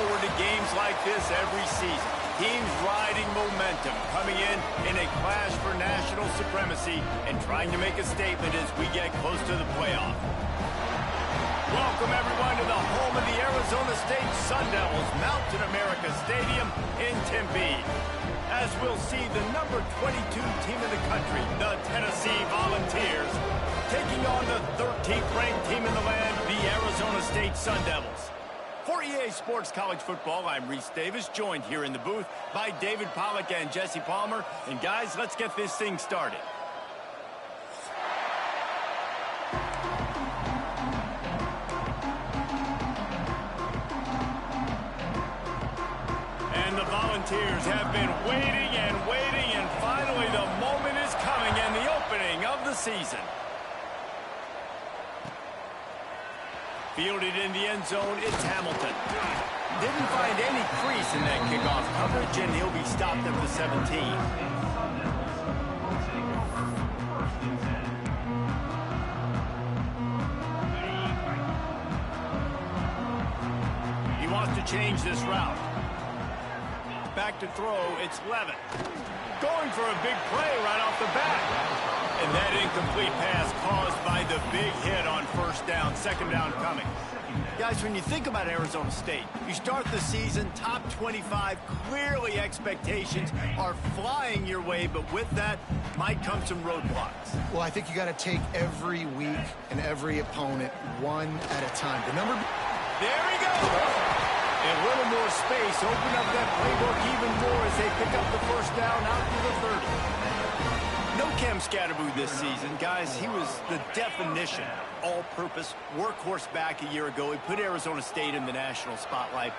forward to games like this every season. Teams riding momentum, coming in a clash for national supremacy and trying to make a statement as we get close to the playoff. Welcome, everyone, to the home of the Arizona State Sun Devils, Mountain America Stadium in Tempe. As we'll see the number 22 team in the country, the Tennessee Volunteers, taking on the 13th ranked team in the land, the Arizona State Sun Devils. For EA Sports College Football, I'm Reese Davis, joined here in the booth by David Pollack and Jesse Palmer. And guys, let's get this thing started. And the Volunteers have been waiting, and finally the moment is coming and the opening of the season. Fielded in the end zone, it's Hamilton. Didn't find any crease in that kickoff coverage, and he'll be stopped at the 17. He wants to change this route. Back to throw, it's Levitt. Going for a big play right off the bat. And that incomplete pass caused by the big hit on first down, second down coming. Guys, when you think about Arizona State, you start the season top 25, clearly expectations are flying your way, but with that might come some roadblocks. Well, I think you got to take every week and every opponent one at a time. The number... There he goes! A little more space, open up that playbook even more as they pick up the first down out to the 30. No Cam Scatterboo this season, guys. He was the definition, all-purpose workhorse back a year ago. He put Arizona State in the national spotlight.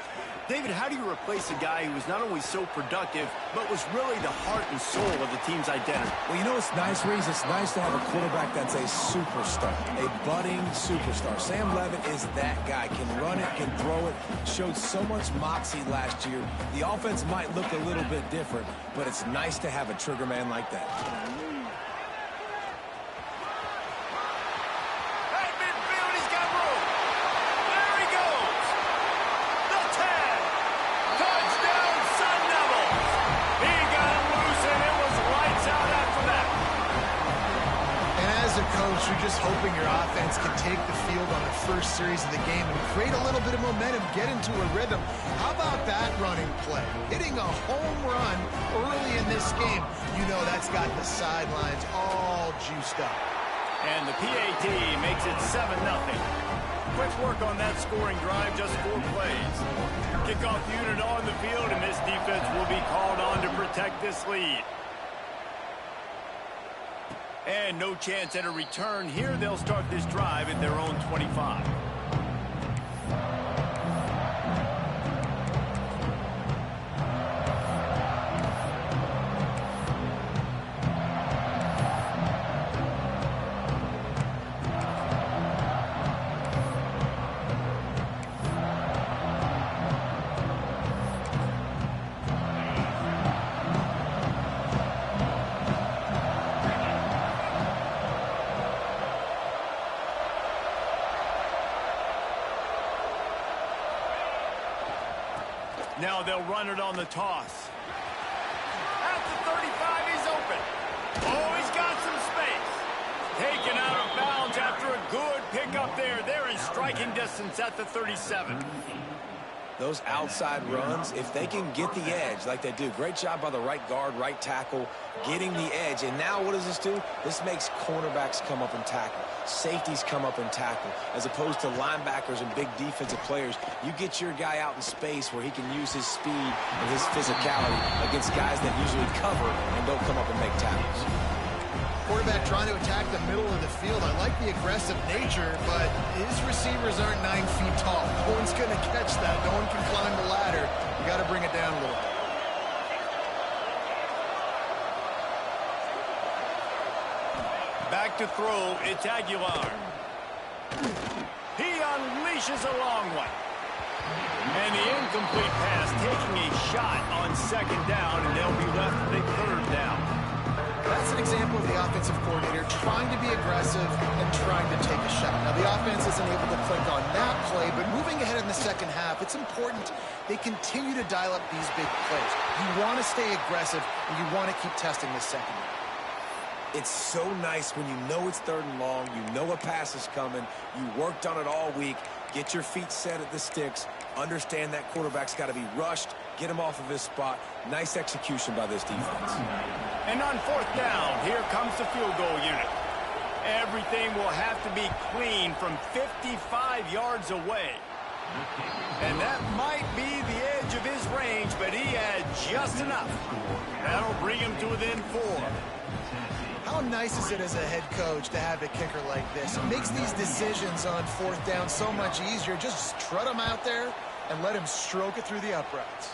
David, how do you replace a guy who was not only so productive, but was really the heart and soul of the team's identity? Well, you know what's nice, Reese? It's nice to have a quarterback that's a superstar, a budding superstar. Sam Levitt is that guy. Can run it, can throw it, showed so much moxie last year. The offense might look a little bit different, but it's nice to have a trigger man like that. You're just hoping your offense can take the field on the first series of the game and create a little bit of momentum, get into a rhythm. How about that running play? Hitting a home run early in this game. You know that's got the sidelines all juiced up. And the PAT makes it 7-0. Quick work on that scoring drive, just 4 plays. Kickoff unit on the field, and this defense will be called on to protect this lead. And no chance at a return here. They'll start this drive at their own 25. Now they'll run it on the toss. At the 35, he's open. Oh, he's got some space. Taken out of bounds after a good pickup there. They're in striking distance at the 37. Those outside runs, if they can get the edge like they do, great job by the right guard, right tackle, getting the edge. And now what does this do? This makes cornerbacks come up and tackle. Safeties come up and tackle. As opposed to linebackers and big defensive players, you get your guy out in space where he can use his speed and his physicality against guys that usually cover and don't come up and make tackles. Quarterback trying to attack the middle of the field. I like the aggressive nature, but his receivers aren't 9 feet tall. No one's going to catch that. No one can climb the ladder. You got to bring it down a little bit. Back to throw, it's Aguilar. He unleashes a long one. And the incomplete pass taking a shot on second down, and they'll be left with a third down. That's an example of the offensive coordinator trying to be aggressive and trying to take a shot. Now, the offense isn't able to click on that play, but moving ahead in the second half, it's important they continue to dial up these big plays. You want to stay aggressive, and you want to keep testing the secondary. It's so nice when you know it's 3rd and long, you know a pass is coming, you worked on it all week, get your feet set at the sticks, understand that quarterback's got to be rushed, get him off of his spot. Nice execution by this defense. And on 4th down, here comes the field goal unit. Everything will have to be clean from 55 yards away. And that might be the edge of his range, but he had just enough. That'll bring him to within 4. How nice is it as a head coach to have a kicker like this? It makes these decisions on 4th down so much easier. Just trot him out there and let him stroke it through the uprights.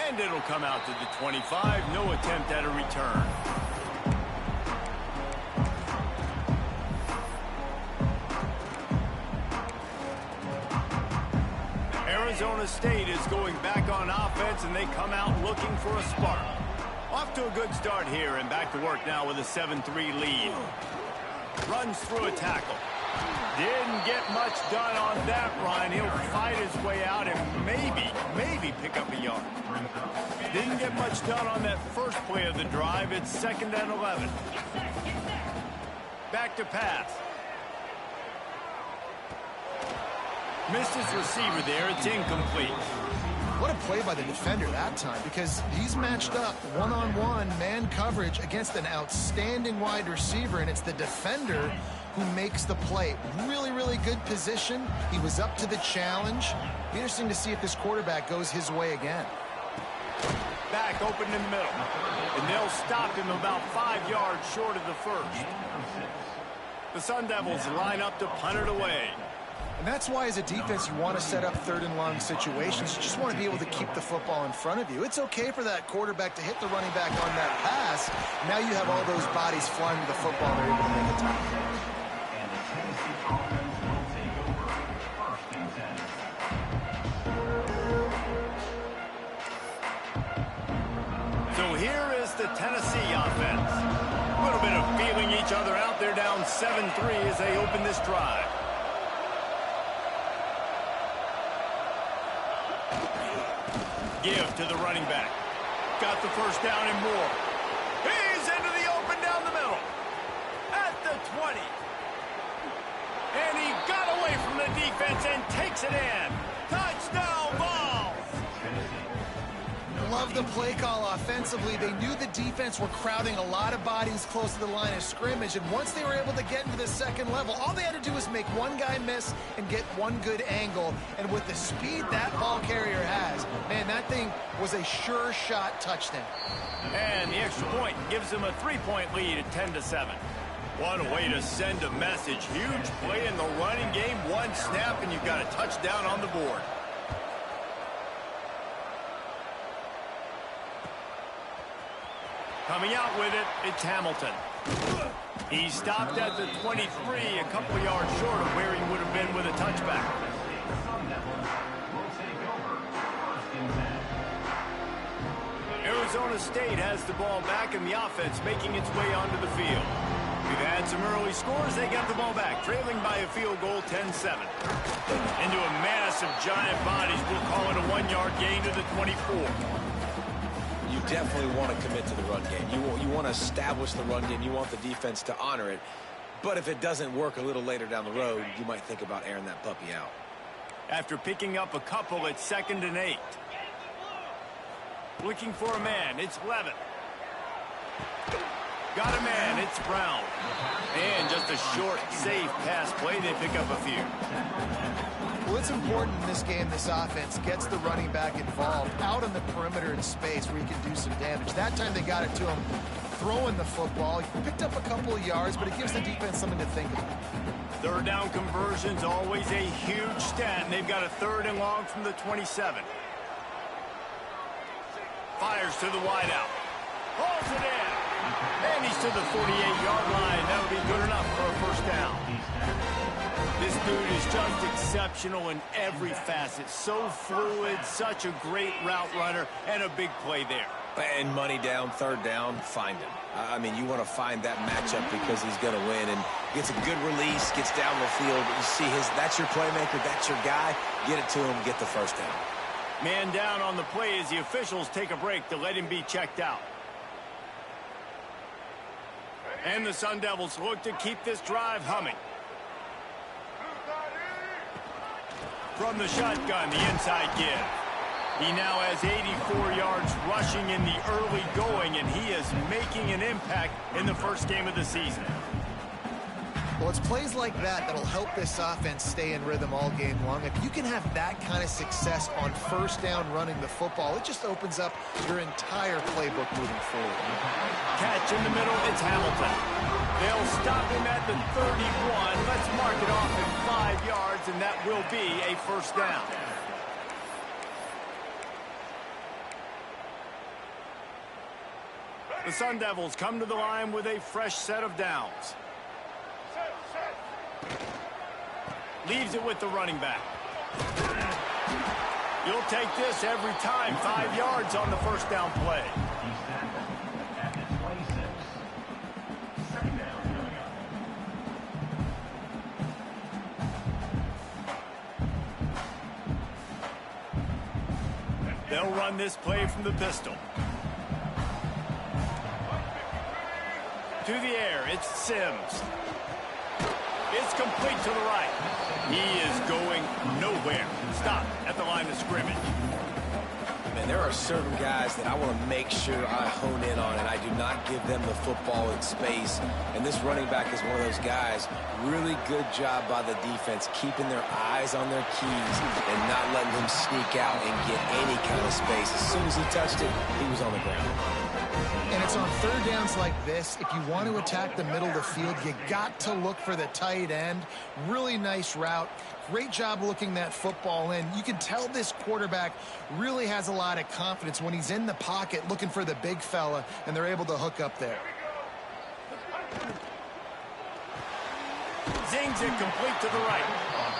And it'll come out to the 25. No attempt at a return. Arizona State is going back on offense, and they come out looking for a spark. Off to a good start here, and back to work now with a 7-3 lead. Runs through a tackle. Didn't get much done on that run. He'll fight his way out and maybe pick up a yard. Didn't get much done on that first play of the drive. It's 2nd and 11. Back to pass. Missed his receiver there. It's incomplete. What a play by the defender that time, because he's matched up one-on-one man coverage against an outstanding wide receiver, and it's the defender who makes the play. Really, really good position. He was up to the challenge. Be interesting to see if this quarterback goes his way again. Back open in the middle. And they'll stop him about 5 yards short of the first. The Sun Devils line up to punt it away. And that's why, as a defense, you want to set up 3rd and long situations. You just want to be able to keep the football in front of you. It's okay for that quarterback to hit the running back on that pass. Now you have all those bodies flying to the football, and they're able to make a tackle. So here is the Tennessee offense. A little bit of feeling each other out. They're down 7-3 as they open this drive. Give to the running back. Got the first down and more. He's into the open down the middle. At the 20. And he got away from the defense and takes it in. Touchdown ball. Love the play call offensively. They knew the defense were crowding a lot of bodies close to the line of scrimmage, and once they were able to get into the 2nd level, all they had to do was make one guy miss and get one good angle. And with the speed that ball carrier has, man, that thing was a sure shot touchdown. And the extra point gives them a 3-point lead at 10-7. What a way to send a message. Huge play in the running game. One snap, and you've got a touchdown on the board. Coming out with it, it's Hamilton. He stopped at the 23, a couple yards short of where he would have been with a touchback. Arizona State has the ball back, and the offense making its way onto the field. We've had some early scores. They get the ball back, trailing by a field goal, 10-7. Into a mass of giant bodies. We'll call it a 1-yard gain to the 24. You definitely want to commit to the run game. You want to establish the run game. You want the defense to honor it. But if it doesn't work a little later down the road, you might think about airing that puppy out. After picking up a couple, it's 2nd and 8. Looking for a man, it's Levin. Got a man, it's Brown. And just a short, safe pass play, they pick up a few. Well, it's important in this game, this offense gets the running back involved out on the perimeter in space where he can do some damage. That time they got it to him throwing the football. He picked up a couple of yards, but it gives the defense something to think about. 3rd down conversion's always a huge stat, and they've got a 3rd and long from the 27. Fires to the wideout. Holds it in. And he's to the 48-yard line. That'll be good enough for a first down. This dude is just exceptional in every facet. So fluid, such a great route runner, and a big play there. And money down, third down, find him. I mean, you want to find that matchup because he's going to win, and gets a good release, gets down the field. You see that's your playmaker, that's your guy. Get it to him, get the first down. Man down on the play as the officials take a break to let him be checked out. And the Sun Devils look to keep this drive humming. From the shotgun, the inside give. He now has 84 yards rushing in the early going, and he is making an impact in the first game of the season. Well, it's plays like that that'll help this offense stay in rhythm all game long. If you can have that kind of success on first down running the football, it just opens up your entire playbook moving forward. Catch in the middle, it's Hamilton. They'll stop him at the 31. Let's mark it off at 5 yards, and that will be a first down. The Sun Devils come to the line with a fresh set of downs. Leaves it with the running back. You'll take this every time. 5 yards on the first down play. They'll run this play from the pistol. To the air, it's Sims. It's complete to the right. He is going nowhere. Stop at the line of scrimmage. Man, there are certain guys that I want to make sure I hone in on, and I do not give them the football in space. And this running back is one of those guys. Really good job by the defense, keeping their eyes on their keys and not letting him sneak out and get any kind of space. As soon as he touched it, he was on the ground. And it's on third downs like this. If you want to attack the middle of the field, you got to look for the tight end. Really nice route. Great job looking that football in. You can tell this quarterback really has a lot of confidence when he's in the pocket looking for the big fella, and they're able to hook up there. Zings it complete to the right.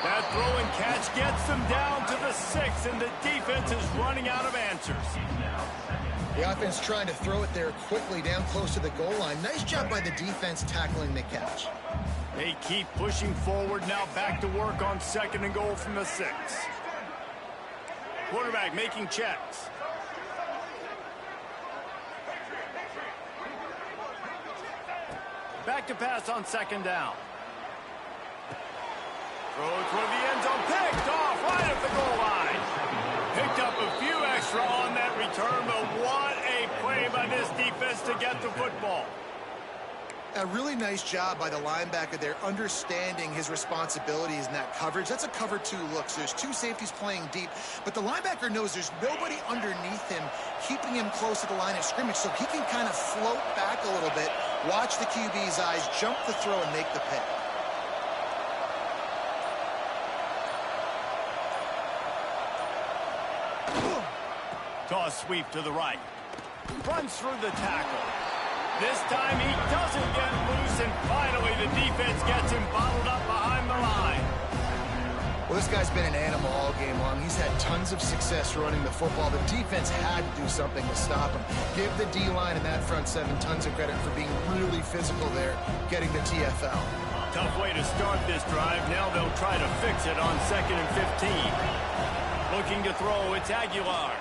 That throw and catch gets them down to the 6, and the defense is running out of answers. The offense trying to throw it there quickly down close to the goal line. Nice job by the defense tackling the catch. They keep pushing forward, now back to work on 2nd and goal from the 6. Quarterback making checks. Back to pass on 2nd down. Throw toward the end zone, picked off right at the goal line. Picked up a few extra on that return, but what a play by this defense to get the football. A really nice job by the linebacker there, understanding his responsibilities in that coverage. That's a cover 2 look, so there's 2 safeties playing deep, but the linebacker knows there's nobody underneath him, keeping him close to the line of scrimmage, so he can kind of float back a little bit, watch the QB's eyes, jump the throw, and make the pick. Toss sweep to the right. Runs through the tackle. This time he doesn't get loose, and finally the defense gets him bottled up behind the line. Well, this guy's been an animal all game long. He's had tons of success running the football. The defense had to do something to stop him. Give the D-line and that front 7 tons of credit for being really physical there, getting the TFL. Tough way to start this drive. Now they'll try to fix it on 2nd and 15. Looking to throw, it's Aguilar.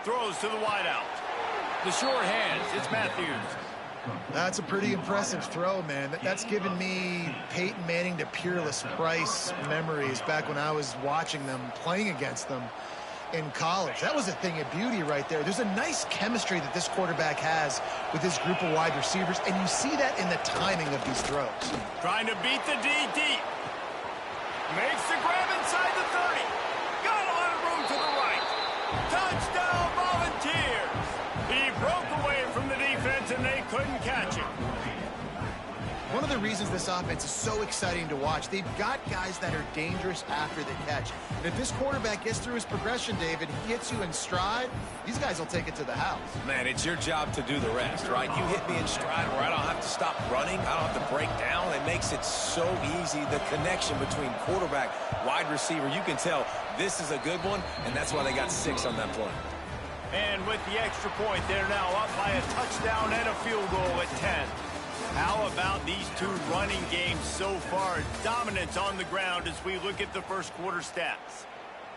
Throws to the wideout. The sure hands, it's Matthews. That's a pretty impressive throw, man. That's given me Peyton Manning to Peerless Price memories back when I was watching them, playing against them in college. That was a thing of beauty right there. There's a nice chemistry that this quarterback has with this group of wide receivers, and you see that in the timing of these throws. Trying to beat the D deep. Makes the grab inside the 30. Got a lot of room to the right. Touchdown, Volunteers. He broke away from the defense, and they couldn't catch him. One of the reasons this offense is so exciting to watch, they've got guys that are dangerous after the catch. And if this quarterback gets through his progression, David, he gets you in stride, these guys will take it to the house. Man, it's your job to do the rest, right? You hit me in stride where I don't have to stop running. I don't have to break down. It makes it so easy. The connection between quarterback, wide receiver, you can tell this is a good one, and that's why they got 6 on that play. And with the extra point, they're now up by a touchdown and a field goal at 10. How about these two running games so far? Dominance on the ground as we look at the first quarter stats.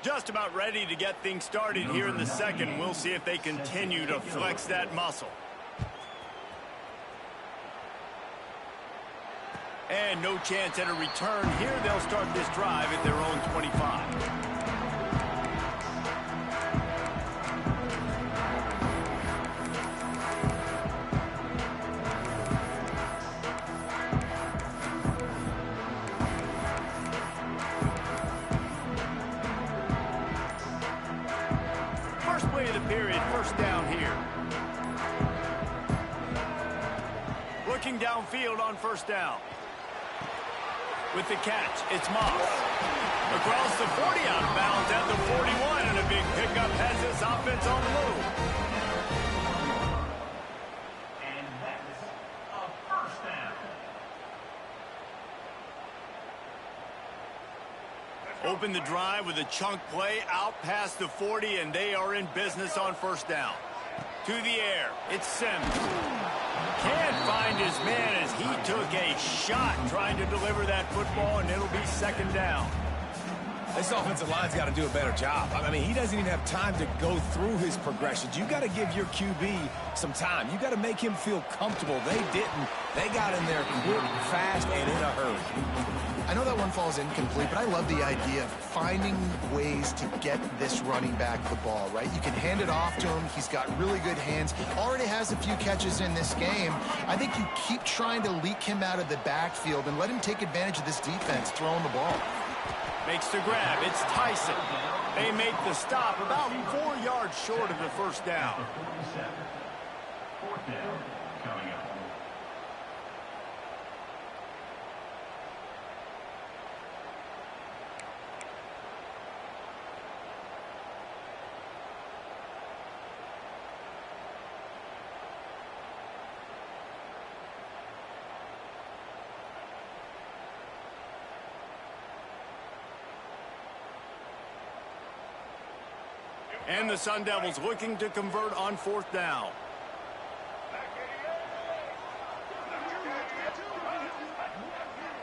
Just about ready to get things started here in the second. We'll see if they continue to flex that muscle. And no chance at a return here. They'll start this drive at their own 25. First play of the period, first down here. Looking downfield on first down. With the catch, it's Moss. Across the 40, out of bounds at the 41, and a big pickup has this offense on the move. And that's a first down. Open the drive with a chunk play out past the 40, and they are in business on first down. To the air, it's Sims. Can't find his man as he took a shot trying to deliver that football, and it'll be second down. This offensive line's got to do a better job. I mean, he doesn't even have time to go through his progressions. You got to give your QB some time. You got to make him feel comfortable. They didn't. They got in there quick, fast, and in a hurry. I know that one falls incomplete, but I love the idea of finding ways to get this running back the ball, right? You can hand it off to him. He's got really good hands. Already has a few catches in this game. I think you keep trying to leak him out of the backfield and let him take advantage of this defense throwing the ball. Makes the grab. It's Tyson. They make the stop about 4 yards short of the first down. Fourth down coming up. And the Sun Devils looking to convert on fourth down.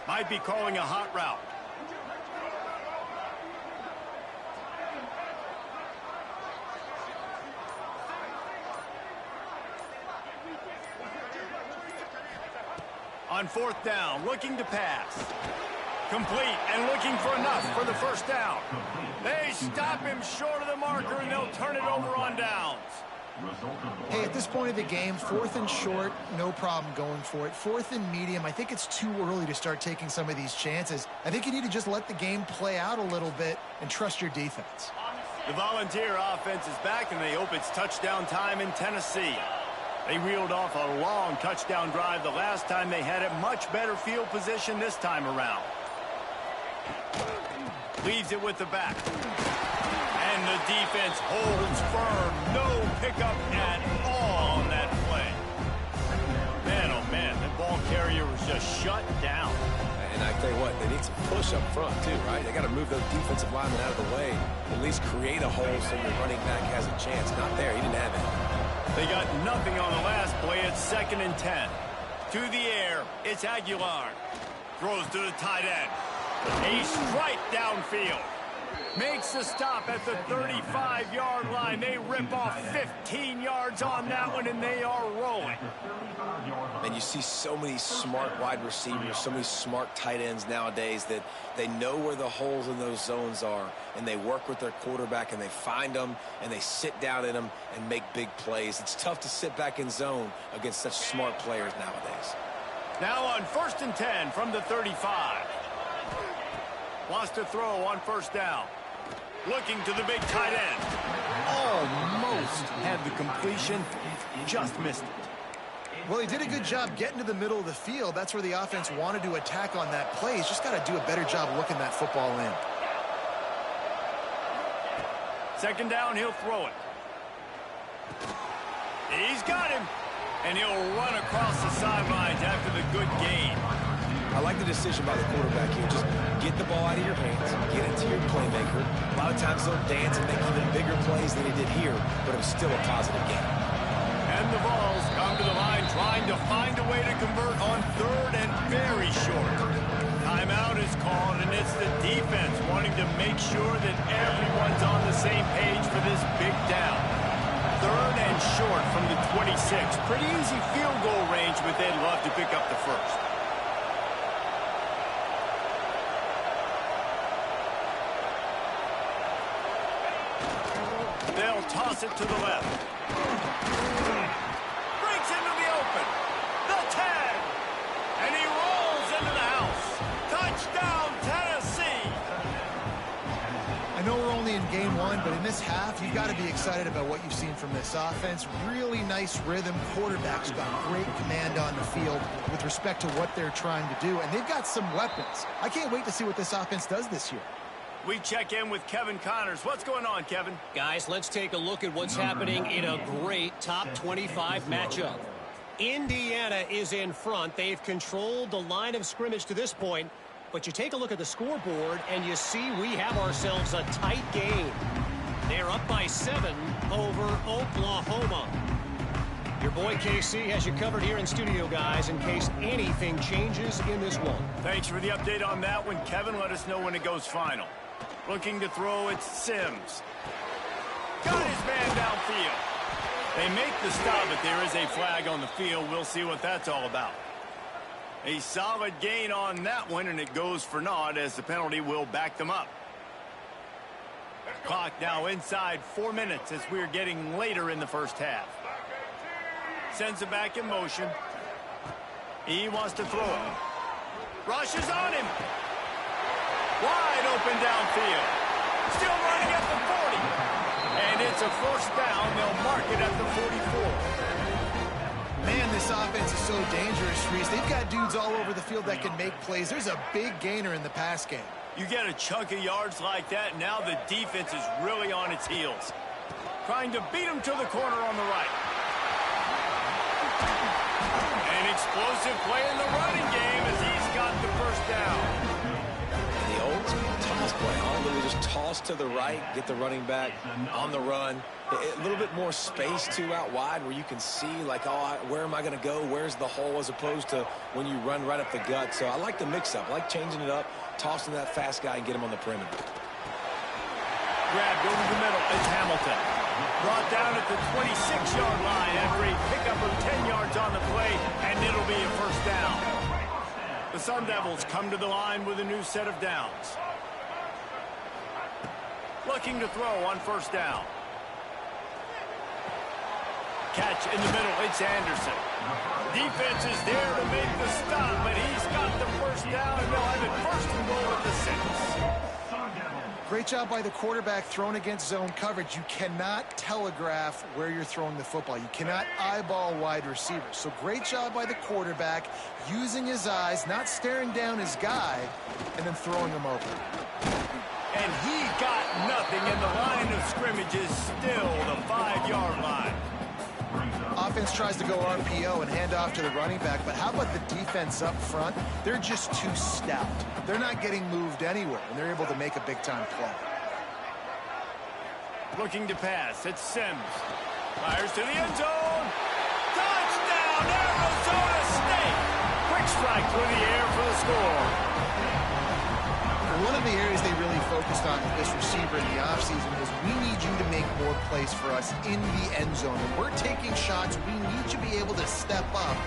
Might be calling a hot route. On fourth down, looking to pass. Complete and looking for enough for the first down. They stop him short of the marker, and they'll turn it over on downs. Hey, at this point of the game, fourth and short, no problem going for it. Fourth and medium, I think it's too early to start taking some of these chances. I think you need to just let the game play out a little bit and trust your defense. The Volunteer offense is back, and they hope it's touchdown time in Tennessee. They reeled off a long touchdown drive the last time they had it. Much better field position this time around. Leaves it with the back. And the defense holds firm. No pickup at all on that play. Man, oh man, the ball carrier was just shut down. And I tell you what, they need some push up front too, right? They got to move those defensive linemen out of the way. At least create a hole so your running back has a chance. Not there. He didn't have it. They got nothing on the last play. It's 2nd and 10. To the air, it's Aguilar. Throws to the tight end. A strike downfield. Makes the stop at the 35-yard line. They rip off 15 yards on that one, and they are rolling. And you see so many smart wide receivers, so many smart tight ends nowadays that they know where the holes in those zones are, and they work with their quarterback, and they find them, and they sit down in them and make big plays. It's tough to sit back in zone against such smart players nowadays. Now on 1st and 10 from the 35. Wants to throw on first down. Looking to the big tight end. Almost had the completion. Just missed it. Well, he did a good job getting to the middle of the field. That's where the offense wanted to attack on that play. He's just got to do a better job looking that football in. 2nd down, he'll throw it. He's got him. And he'll run across the sidelines after the good gain. I like the decision by the quarterback here. Just get the ball out of your hands, get it to your playmaker. A lot of times they'll dance and make even bigger plays than he did here, but it was still a positive game. And the balls come to the line trying to find a way to convert on third and very short. Timeout is called, and it's the defense wanting to make sure that everyone's on the same page for this big down. Third and short from the 26. Pretty easy field goal range, but they'd love to pick up the first. They'll toss it to the left. Breaks into the open. The tag. And he rolls into the house. Touchdown, Tennessee. I know we're only in game one, but in this half, you've got to be excited about what you've seen from this offense. Really nice rhythm. Quarterback's got great command on the field with respect to what they're trying to do, and they've got some weapons. I can't wait to see what this offense does this year. We check in with Kevin Connors. What's going on, Kevin? Guys, let's take a look at what's happening in a great top 25 matchup. Indiana is in front. They've controlled the line of scrimmage to this point. But you take a look at the scoreboard, and you see we have ourselves a tight game. They're up by 7 over Oklahoma. Your boy KC has you covered here in studio, guys, in case anything changes in this one. Thanks for the update on that one, Kevin. Let us know when it goes final. Looking to throw, it's Sims. Got his man downfield. They make the stop, but there is a flag on the field. We'll see what that's all about. A solid gain on that one, and it goes for naught as the penalty will back them up. Clock now inside 4 minutes as we're getting later in the first half. Sends it back in motion. He wants to throw it. Rushes on him. Wide open downfield. Still running at the 40. And it's a first down. They'll mark it at the 44. Man, this offense is so dangerous, Reese. They've got dudes all over the field that can make plays. There's a big gainer in the pass game. You get a chunk of yards like that, now the defense is really on its heels. Trying to beat him to the corner on the right. An explosive play in the running game as he's got the first down. And the old toss play, huh? Literally just toss to the right, get the running back on the run. A little bit more space, too, out wide where you can see, like, oh, where am I going to go? Where's the hole as opposed to when you run right up the gut. So I like the mix-up. I like changing it up, tossing that fast guy and get him on the perimeter. Grabbed over the middle. It's Hamilton. Brought down at the 26-yard line after a pickup of 10 yards on the play, and it'll be a first down. The Sun Devils come to the line with a new set of downs. Looking to throw on first down. Catch in the middle, it's Anderson. Defense is there to make the stop, but he's got the first down, and they'll have it first and goal at the 6. Great job by the quarterback thrown against zone coverage. You cannot telegraph where you're throwing the football. You cannot eyeball wide receivers. So great job by the quarterback using his eyes, not staring down his guy, and then throwing him over. And he got nothing, and the line of scrimmage is still the 5-yard line. Offense tries to go RPO and hand off to the running back, but how about the defense up front? They're just too stout. They're not getting moved anywhere, and they're able to make a big-time play. Looking to pass, it's Sims. Fires to the end zone. Touchdown, Arizona State! Quick strike through the air for the score. One of the areas they really focused on with this receiver in the offseason was we need you to make more plays for us in the end zone. When we're taking shots, we need you to be able to step up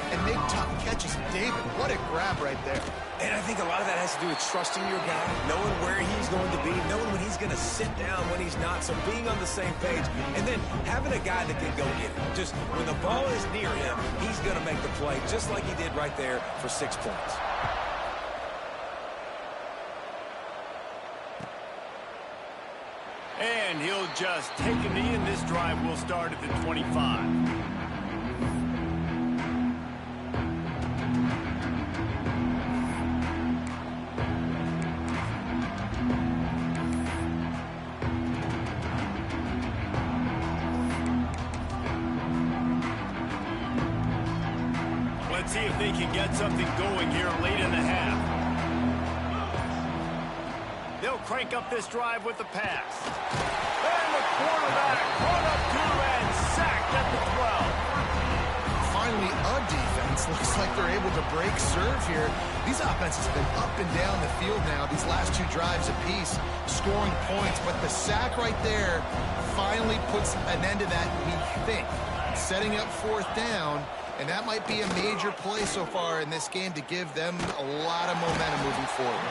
and make tough catches. David, what a grab right there. And I think a lot of that has to do with trusting your guy, knowing where he's going to be, knowing when he's going to sit down, when he's not, so being on the same page, and then having a guy that can go get it. Just when the ball is near him, he's going to make the play, just like he did right there for 6 points. And he'll just take a knee, and this drive will start at the 25. see if they can get something going here late in the half. They'll crank up this drive with the pass. And the quarterback brought up to and sacked at the 12. Finally, a defense. Looks like they're able to break serve here. These offenses have been up and down the field now, these last two drives apiece, scoring points. But the sack right there finally puts an end to that, we think. Setting up fourth down, and that might be a major play so far in this game to give them a lot of momentum moving forward.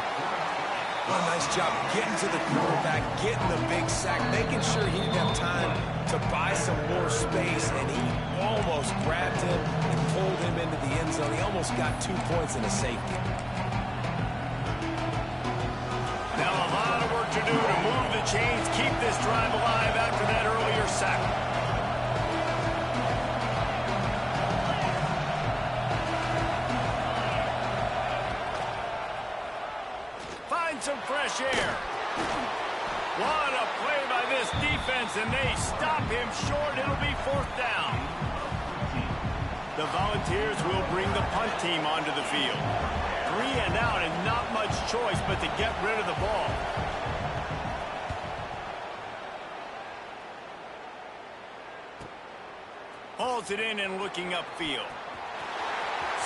What a nice job getting to the quarterback, getting the big sack, making sure he didn't have time to buy some more space, and he almost grabbed him and pulled him into the end zone. He almost got 2 points in a safety. Now a lot of work to do to move the chains, keep this drive alive after that earlier sack. Some fresh air. What a play by this defense, and they stop him short. It'll be fourth down. The Volunteers will bring the punt team onto the field. 3 and out, and not much choice but to get rid of the ball. Hauls it in and looking upfield.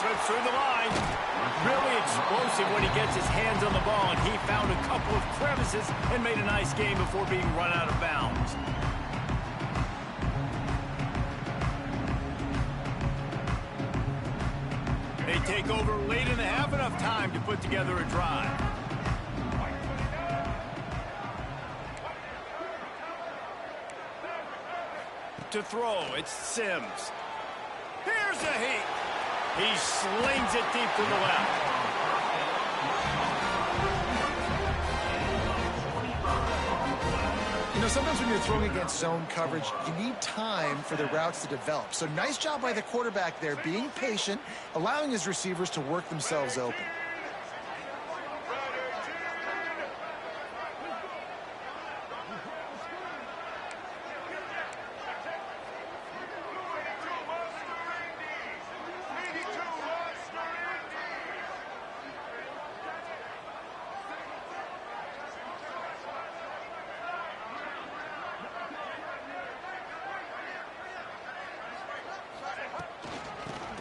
Slips through the line. Really explosive when he gets his hands on the ball, and he found a couple of crevices and made a nice game before being run out of bounds. They take over late in the half, enough time to put together a drive. To throw, it's Sims. Here's a heat. He slings it deep to the left. You know, sometimes when you're throwing against zone coverage, you need time for the routes to develop. So nice job by the quarterback there, being patient, allowing his receivers to work themselves open.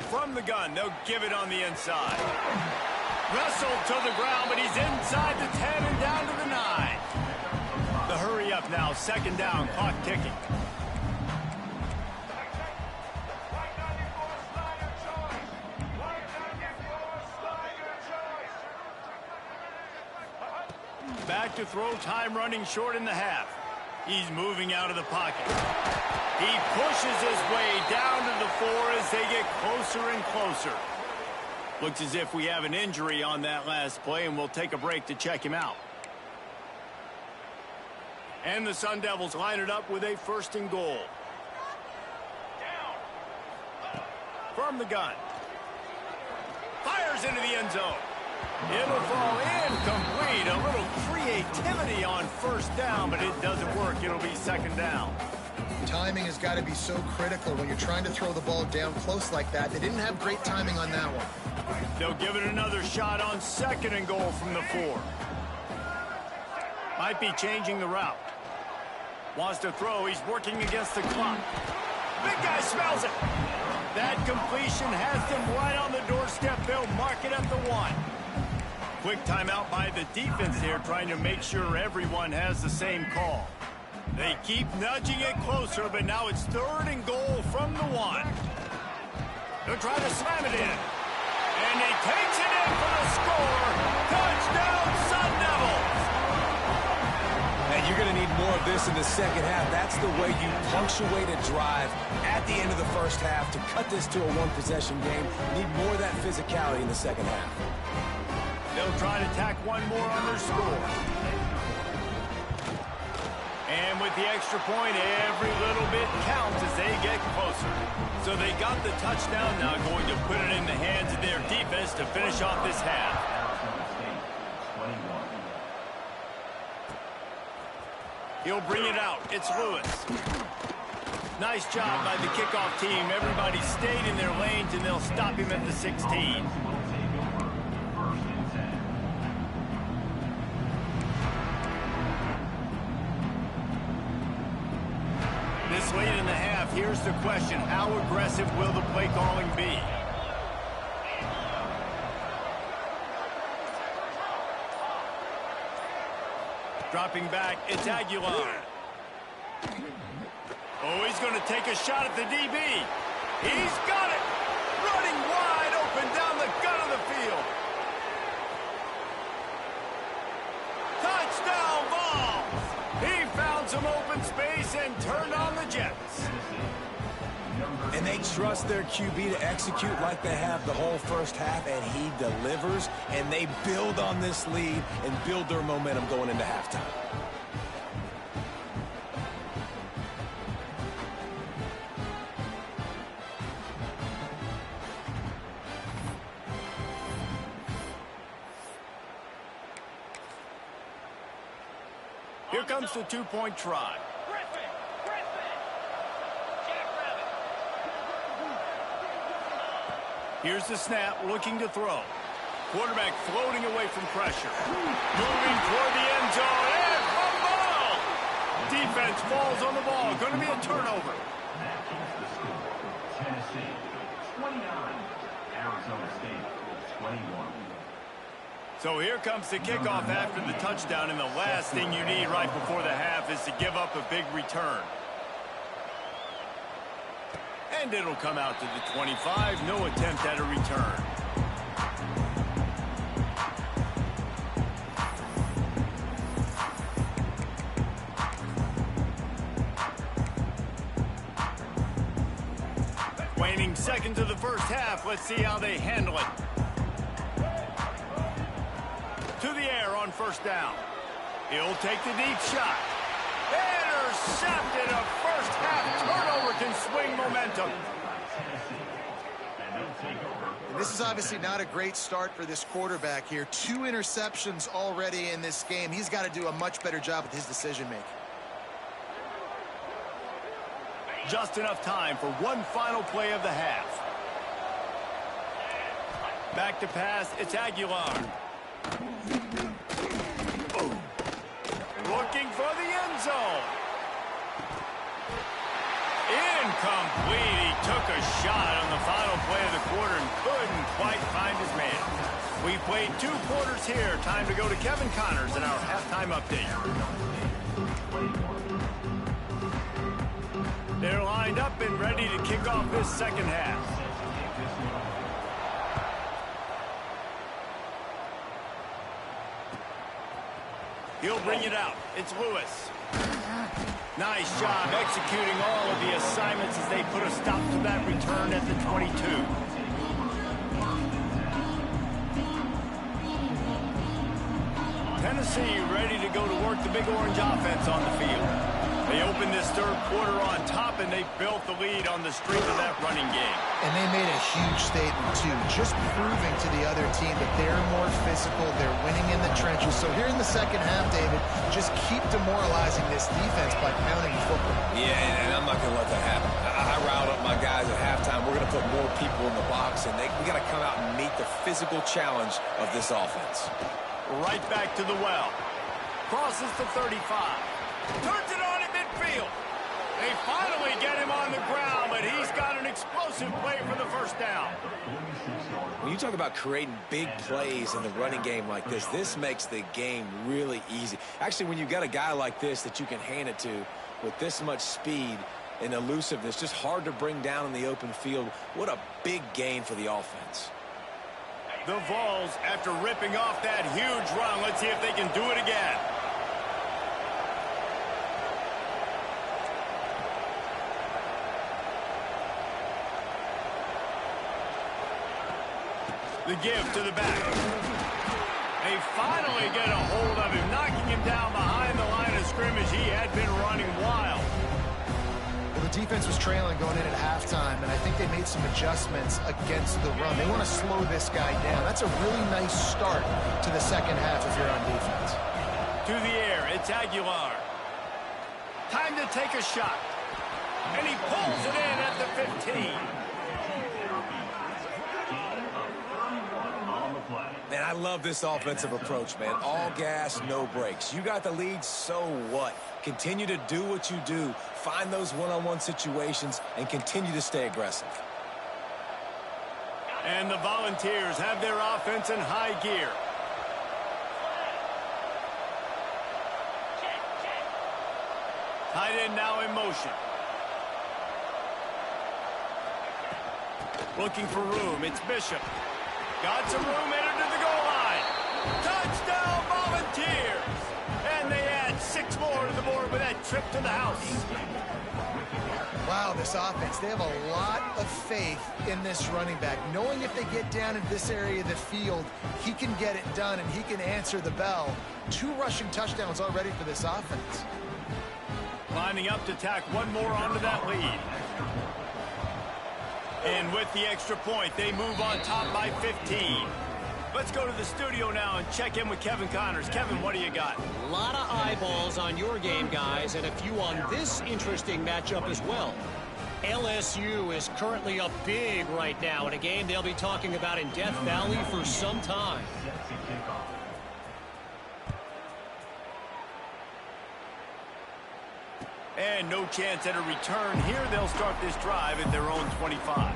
From the gun, they'll give it on the inside. Wrestled to the ground, but he's inside the 10 and down to the 9. The hurry up now, second down, clock ticking. Back to throw, time running short in the half. He's moving out of the pocket. He pushes his way down to the 4 as they get closer and closer. Looks as if we have an injury on that last play, and we'll take a break to check him out. And the Sun Devils line it up with a 1st and goal. From the gun. Fires into the end zone. It'll fall incomplete. A little creativity on 1st down, but it doesn't work. It'll be 2nd down. Timing has got to be so critical when you're trying to throw the ball down close like that. They didn't have great timing on that one. They'll give it another shot on 2nd and goal from the 4. Might be changing the route. Wants to throw. He's working against the clock. Big guy smells it. That completion has them right on the doorstep. They'll mark it at the 1. Quick timeout by the defense there, trying to make sure everyone has the same call. They keep nudging it closer, but now it's 3rd and goal from the 1. They'll try to slam it in. And he takes it in for the score. Touchdown, Sun Devils! And you're going to need more of this in the second half. That's the way you punctuate a drive at the end of the first half to cut this to a one-possession game. Need more of that physicality in the second half. They'll try to tack one more on their score. And with the extra point, every little bit counts as they get closer. So they got the touchdown, now going to put it in the hands of their defense to finish off this half. He'll bring it out. It's Lewis. Nice job by the kickoff team. Everybody stayed in their lanes, and they'll stop him at the 16. This late in the half, here's the question. How aggressive will the play calling be? Dropping back, it's Aguilar. Oh, he's going to take a shot at the DB. He's got it. Running wide open down the gut of the field. Touchdown Vols. He found some open space and turned on the Jets. And they trust their QB to execute like they have the whole first half, and he delivers, and they build on this lead and build their momentum going into halftime. Here comes the two-point try. Here's the snap, looking to throw. Quarterback floating away from pressure. Moving toward the end zone, and fumble! Defense falls on the ball. Going to be a turnover. That keeps the score. Tennessee 29, Arizona State 21. So here comes the kickoff after the touchdown, and the last thing you need right before the half is to give up a big return. And it'll come out to the 25. No attempt at a return. Waning seconds of the first half. Let's see how they handle it. To the air on first down. He'll take the deep shot. Intercepted. A first half turnover can swing momentum. And this is obviously not a great start for this quarterback here. 2 interceptions already in this game. He's got to do a much better job with his decision-making. Just enough time for one final play of the half. Back to pass, it's Aguilar. Looking for the end zone. Incomplete. He took a shot on the final play of the quarter and couldn't quite find his man. We played 2 quarters here. Time to go to Kevin Connors in our halftime update. They're lined up and ready to kick off this second half. He'll bring it out. It's Lewis. Nice job executing all of the assignments as they put a stop to that return at the 22. Tennessee ready to go to work the Big Orange offense on the field. They opened this third quarter on top, and they built the lead on the strength of that running game. And they made a huge statement, too, just proving to the other team that they're more physical, they're winning in the trenches. So here in the second half, David, just keep demoralizing this defense by pounding the football. Yeah, and I'm not going to let that happen. I riled up my guys at halftime. We're going to put more people in the box, and we got to come out and meet the physical challenge of this offense. Right back to the well. Crosses the 35. Turns it on in midfield. They finally get him on the ground, but he's got an explosive play for the first down. When you talk about creating big plays in the running game like this makes the game really easy. Actually, when you've got a guy like this that you can hand it to with this much speed and elusiveness, just hard to bring down in the open field, what a big gain for the offense. The Vols, after ripping off that huge run, let's see if they can do it again. The give to the back. They finally get a hold of him, knocking him down behind the line of scrimmage. He had been running wild. Well, the defense was trailing going in at halftime, and I think they made some adjustments against the run. They want to slow this guy down. That's a really nice start to the second half if you're on defense. To the air, it's Aguilar. Time to take a shot. And he pulls it in at the 15. Man, I love this offensive approach, man. All gas, no brakes. You got the lead, so what? Continue to do what you do. Find those one-on-one situations and continue to stay aggressive. And the Volunteers have their offense in high gear. Tight end now in motion. Looking for room. It's Bishop. Got some room, entered to the goal line. Touchdown, Volunteers! And they add 6 more to the board with that trip to the house. Wow, this offense, they have a lot of faith in this running back, knowing if they get down into this area of the field, he can get it done and he can answer the bell. 2 rushing touchdowns already for this offense. Lining up to tack one more onto that lead. And with the extra point, they move on top by 15. Let's go to the studio now and check in with Kevin Connors. Kevin, what do you got? A lot of eyeballs on your game, guys, and a few on this interesting matchup as well. LSU is currently up big right now in a game they'll be talking about in Death Valley for some time. And no chance at a return here. They'll start this drive at their own 25.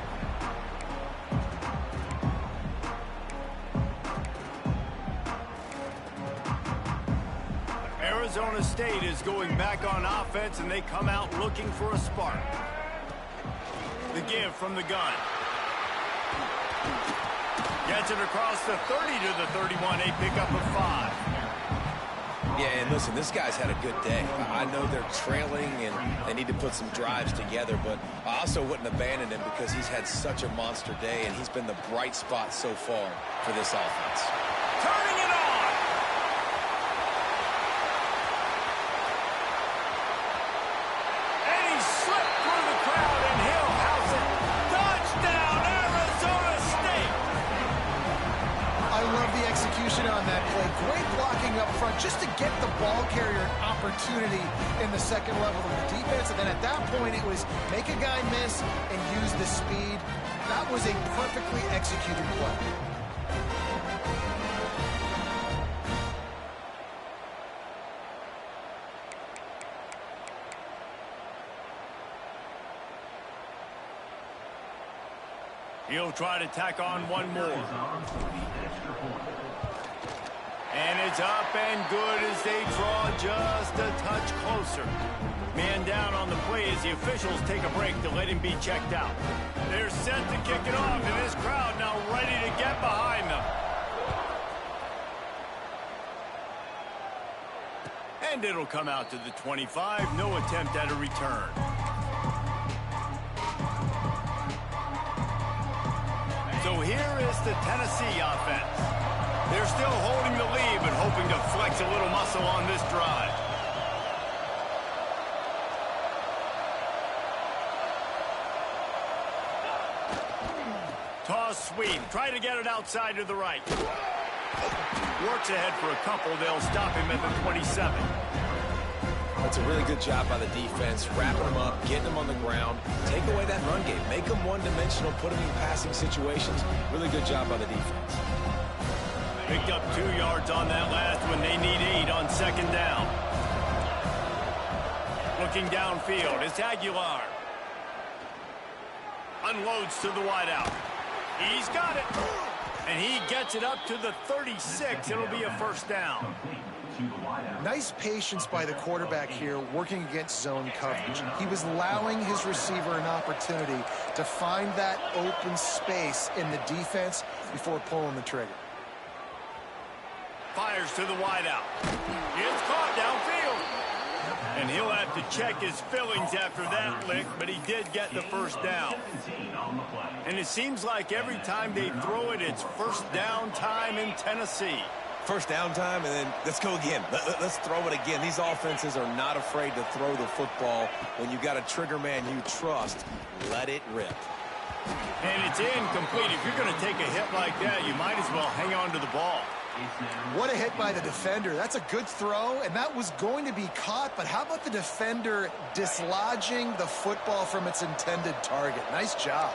Arizona State is going back on offense, and they come out looking for a spark. The give from the gun. Gets it across the 30 to the 31, a pickup of 5. Yeah, and listen, this guy's had a good day. I know they're trailing and they need to put some drives together, but I also wouldn't abandon him because he's had such a monster day, and he's been the bright spot so far for this offense. Turning it on! And he slipped through the crowd, and he'll house it. Touchdown, Arizona State! I love the execution on that play. Great blocking up front just to get the ball carrier an opportunity in the second level of the defense. And then at that point, it was make a guy miss and use the speed. That was a perfectly executed play. He'll try to tack on one more. And it's up and good as they draw just a touch closer. Man down on the play as the officials take a break to let him be checked out. They're set to kick it off, and this crowd now ready to get behind them. And it'll come out to the 25. No attempt at a return. So here is the Tennessee offense. They're still holding the lead, but hoping to flex a little muscle on this drive. Toss sweep. Try to get it outside to the right. Works ahead for a couple. They'll stop him at the 27. That's a really good job by the defense, wrapping them up, getting them on the ground, take away that run game, make them one-dimensional, put them in passing situations. Really good job by the defense. Picked up 2 yards on that last one. They need 8 on second down. Looking downfield, it's Aguilar. Unloads to the wideout. He's got it. And he gets it up to the 36. It'll be a first down. Nice patience by the quarterback here working against zone coverage. He was allowing his receiver an opportunity to find that open space in the defense before pulling the trigger. Fires to the wideout. It's caught downfield. And he'll have to check his fillings after that lick, but he did get the first down. And it seems like every time they throw it, it's first down time in Tennessee. First down time, and then let's go again. Let's throw it again. These offenses are not afraid to throw the football. When you've got a trigger man you trust, let it rip. And it's incomplete. If you're going to take a hit like that, you might as well hang on to the ball. What a hit by the defender. That's a good throw, and that was going to be caught, but how about the defender dislodging the football from its intended target? Nice job.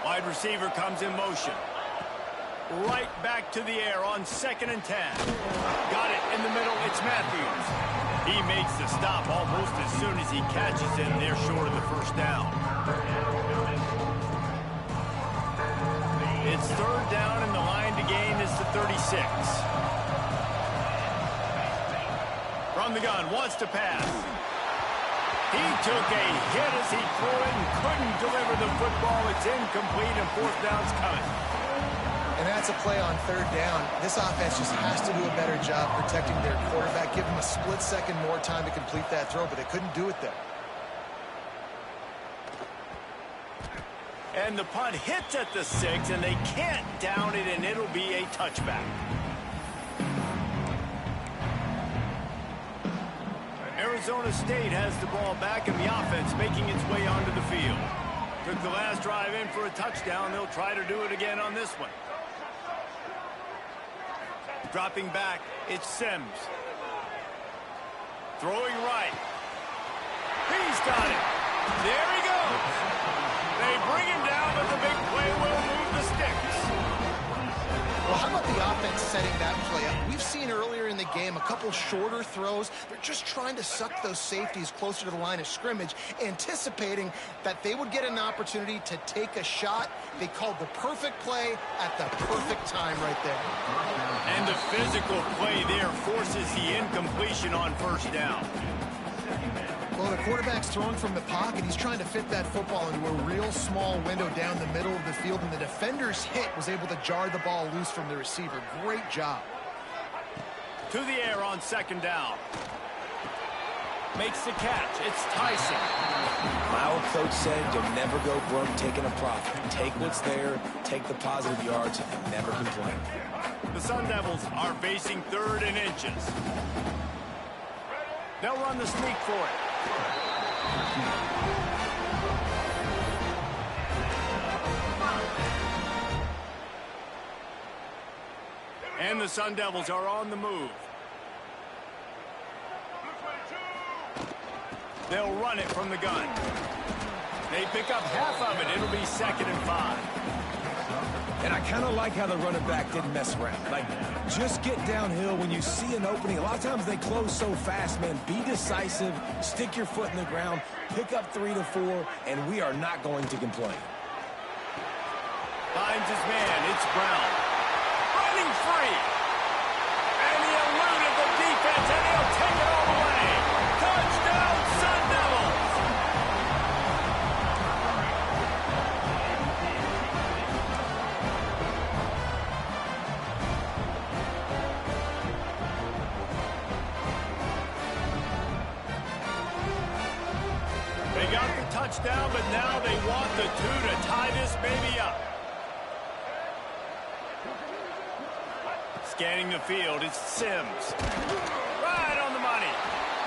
Wide receiver comes in motion. Right back to the air on 2nd and 10. Got it in the middle. It's Matthews. He makes the stop almost as soon as he catches it. They're short of the first down. It's 3rd down, and the line to gain is the 36. From the gun, wants to pass. He took a hit as he threw it and couldn't deliver the football. It's incomplete, and 4th down's coming. And that's a play on 3rd down. This offense just has to do a better job protecting their quarterback. Give them a split second more time to complete that throw, but they couldn't do it there. And the punt hits at the 6, and they can't down it, and it'll be a touchback. Arizona State has the ball back, and the offense making its way onto the field. Took the last drive in for a touchdown. They'll try to do it again on this one. Dropping back, it's Sims. Throwing right. He's got it. There he goes. They bring him down, but the big play will move the sticks. Well, how about the offense setting that play up? We've seen earlier in the game a couple shorter throws. They're just trying to suck those safeties closer to the line of scrimmage, anticipating that they would get an opportunity to take a shot. They called the perfect play at the perfect time right there. And the physical play there forces the incompletion on 1st down. Well, the quarterback's throwing from the pocket. He's trying to fit that football into a real small window down the middle of the field, and the defender's hit was able to jar the ball loose from the receiver. Great job. To the air on 2nd down. Makes the catch. It's Tyson. My old coach said you'll never go broke taking a profit. Take what's there, take the positive yards, and never complain. The Sun Devils are facing 3rd and inches. They'll run the sneak for it. And the Sun Devils are on the move. They'll run it from the gun. They pick up half of it. It'll be 2nd and 5. And I kind of like how the running back didn't mess around. Like, just get downhill when you see an opening. A lot of times they close so fast, man. Be decisive, stick your foot in the ground, pick up 3 to 4, and we are not going to complain. Finds his man. It's Brown. Running free. And he eluded the defense, and he'll take it all the way. Touchdown, Sun Devils. They got the touchdown, but now they want the 2 to tie this baby up. Scanning the field, it's Sims. Right on the money.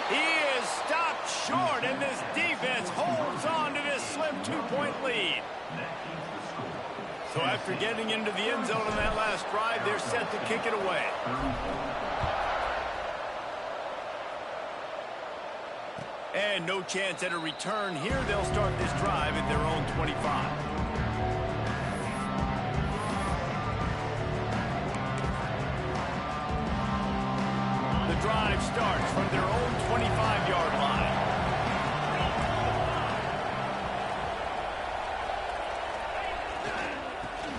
He is stopped short, and this defense holds on to this slim 2-point lead. So after getting into the end zone on that last drive, they're set to kick it away. And no chance at a return here. They'll start this drive at their own 25. The drive starts from their own 25-yard line.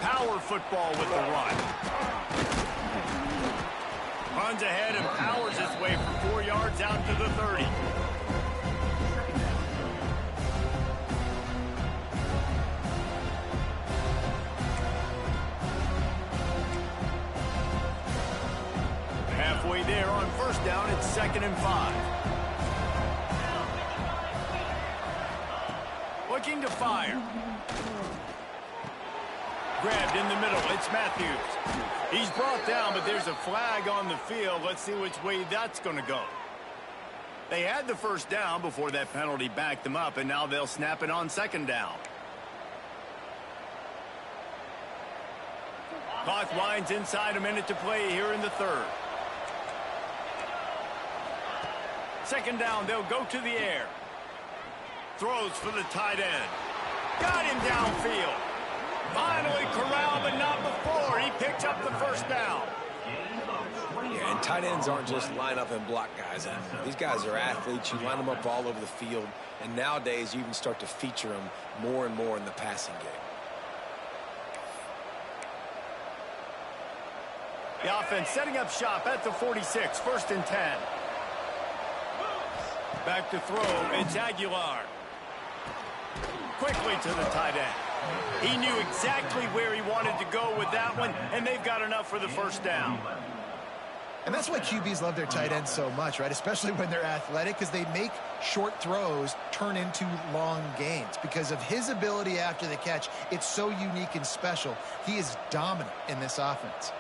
Power football with the run. Runs ahead and powers his way for 4 yards out to the 30. Halfway there on 1st down, it's 2nd and 5. Looking to fire. Grabbed in the middle, it's Matthews. He's brought down, but there's a flag on the field. Let's see which way that's going to go. They had the 1st down before that penalty backed them up, and now they'll snap it on 2nd down. Clock winds inside a minute to play here in the third. Second down, they'll go to the air. Throws for the tight end. Got him downfield. Finally corralled, but not before. He picks up the first down. Yeah, and tight ends aren't just line up and block guys. These guys are athletes. You line them up all over the field. And nowadays, you can start to feature them more and more in the passing game. The offense setting up shop at the 46, 1st and 10. Back to throw, it's Aguilar. Quickly to the tight end. He knew exactly where he wanted to go with that one, and they've got enough for the first down. And that's why QBs love their tight ends so much, right? Especially when they're athletic, because they make short throws turn into long gains. Because of his ability after the catch, it's so unique and special. He is dominant in this offense.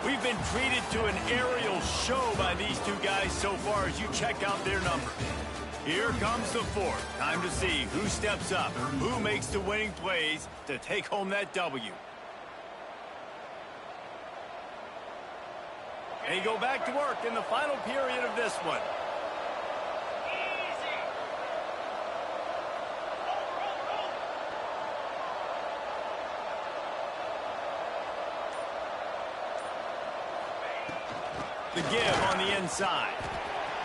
We've been treated to an aerial show by these two guys so far as you check out their numbers. Here comes the fourth. Time to see who steps up, who makes the winning plays to take home that W. They go back to work in the final period of this one. The give on the inside.